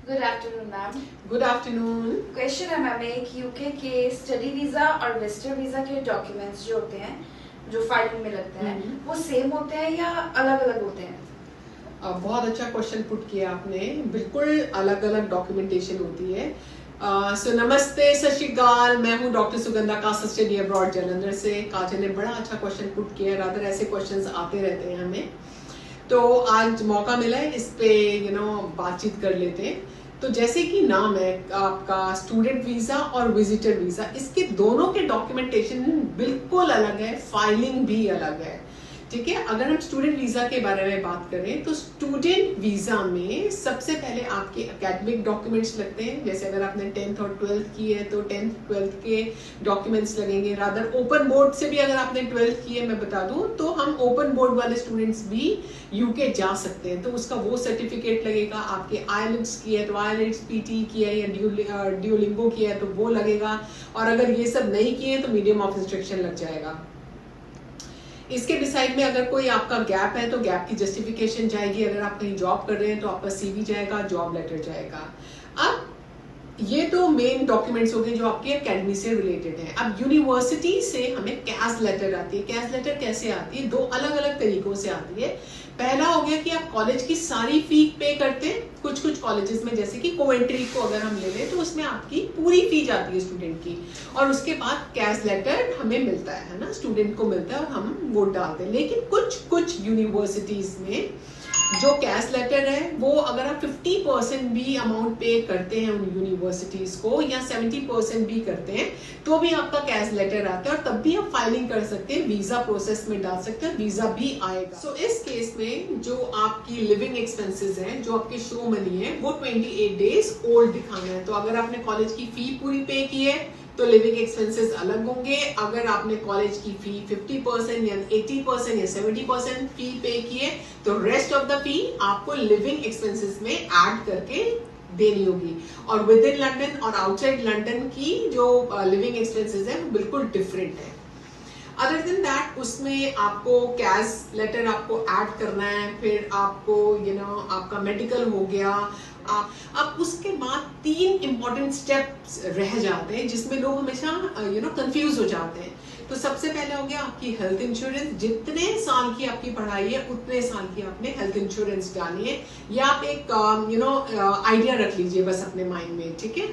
Good afternoon ma'am. Good afternoon. Question है ma'am एक, UK के स्टडी वीजा और विजिटर वीजा के डॉक्यूमेंट्स जो होते हैं, जो फाइलिंग में लगते हैं, वो सेम होते हैं या अलग अलग होते हैं? बहुत अच्छा क्वेश्चन पुट किया आपने। बिल्कुल अलग अलग डॉक्यूमेंटेशन होती है। सो नमस्ते, सत श्री अकाल। मैं हूँ doctor Sugandha cast study abroad Jalandhar से। काजल ने बड़ा अच्छा क्वेश्चन पुट किया। रादर ऐसे क्वेश्चंस आते रहते हैं हमें, तो आज मौका मिला है इस पे बातचीत कर लेते हैं। तो जैसे कि नाम है आपका स्टूडेंट वीजा और विजिटर वीजा, इसके दोनों के डॉक्यूमेंटेशन बिल्कुल अलग है, फाइलिंग भी अलग है। ठीक है, अगर हम स्टूडेंट वीजा के बारे में बात करें तो स्टूडेंट वीजा में सबसे पहले आपके एकेडमिक डॉक्यूमेंट्स लगते हैं। जैसे अगर आपने 10th और 12th की है तो 10th 12th के डॉक्यूमेंट्स लगेंगे। रादर ओपन बोर्ड से भी अगर आपने 12th की है, मैं बता दूं तो हम ओपन बोर्ड वाले स्टूडेंट्स भी यूके जा सकते हैं, तो उसका वो सर्टिफिकेट लगेगा। आपके आईएलटीएस की है तो आईएलटीएस पीटी की है या ड्यूलिंगो की है तो वो लगेगा। और अगर ये सब नहीं किए तो मीडियम ऑफ इंस्ट्रक्शन लग जाएगा। इसके डिसाइड में अगर कोई आपका गैप है तो गैप की जस्टिफिकेशन जाएगी। अगर आप कहीं जॉब कर रहे हैं तो आपका सीवी जाएगा, जॉब लेटर जाएगा। अब ये तो मेन डॉक्यूमेंट्स हो गए जो आपके एकेडमी से रिलेटेड हैं। अब यूनिवर्सिटी से हमें कैश लेटर आती है। कैश लेटर कैसे आती है? दो अलग अलग तरीकों से आती है। पहला हो गया कि आप कॉलेज की सारी फी पे करते हैं। कुछ कुछ कॉलेजेस में, जैसे कि कोवेंट्री को अगर हम ले लें तो उसमें आपकी पूरी फी जाती है स्टूडेंट की, और उसके बाद कैश लेटर हमें मिलता है ना, स्टूडेंट को मिलता है और हम वोट डालते हैं। लेकिन कुछ कुछ यूनिवर्सिटीज में जो कैश लेटर है वो अगर आप 50% भी अमाउंट पे करते हैं उन यूनिवर्सिटीज को, या 70% भी करते हैं, तो भी आपका कैश लेटर आता है और तब भी आप फाइलिंग कर सकते हैं, वीजा प्रोसेस में डाल सकते हैं, वीजा भी आएगा। सो इस केस में जो आपकी लिविंग एक्सपेंसेस हैं, जो आपके शो मनी है, वो 28 डेज ओल्ड दिखाना है। तो अगर आपने कॉलेज की फी पूरी पे की है तो लिविंग एक्सपेंसेस अलग होंगे। अगर आपने कॉलेज की फी 50% या 80% या 70% फी पे की है तो रेस्ट ऑफ द फी आपको लिविंग एक्सपेंसेस में ऐड करके देनी होगी। और विद इन लंदन और आउटसाइड लंदन की जो लिविंग एक्सपेंसेस है वो बिल्कुल डिफरेंट है। अदर देन दैट उसमें आपको कैश लेटर आपको ऐड करना है। फिर आपको आपका मेडिकल हो गया। अब उसके बाद 3 इंपॉर्टेंट स्टेप्स रह जाते हैं जिसमें लोग हमेशा कंफ्यूज हो जाते हैं। तो सबसे पहले हो गया आपकी हेल्थ इंश्योरेंस। जितने साल की आपकी पढ़ाई है उतने साल की आपने हेल्थ इंश्योरेंस डाली है। या आप एक आइडिया रख लीजिए बस अपने माइंड में। ठीक है,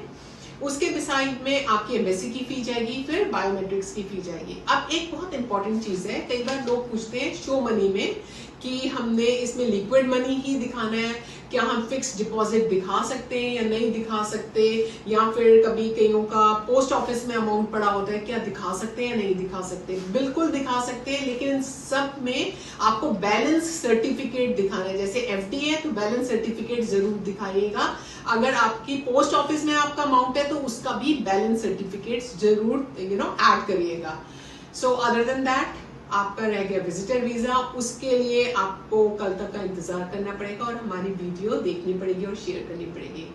उसके डिसाइड में आपकी एमएससी की फी जाएगी, फिर बायोमेट्रिक्स की फी जाएगी। अब एक बहुत इंपॉर्टेंट चीज है, कई बार लोग पूछते हैं शो मनी में कि हमने इसमें लिक्विड मनी ही दिखाना है, क्या हम फिक्स डिपॉजिट दिखा सकते हैं या नहीं दिखा सकते, या फिर कभी कईयों का पोस्ट ऑफिस में अमाउंट पड़ा होता है, क्या दिखा सकते हैं या नहीं दिखा सकते? बिल्कुल दिखा सकते हैं, लेकिन सब में आपको बैलेंस सर्टिफिकेट दिखाना है। जैसे एफडी है तो बैलेंस सर्टिफिकेट जरूर दिखाइएगा। अगर आपकी पोस्ट ऑफिस में आपका अमाउंट है तो उसका भी बैलेंस सर्टिफिकेट जरूर ऐड करिएगा। सो अदर देन दैट आपका रह गया विजिटर वीजा। उसके लिए आपको कल तक का इंतजार करना पड़ेगा और हमारी वीडियो देखनी पड़ेगी और शेयर करनी पड़ेगी।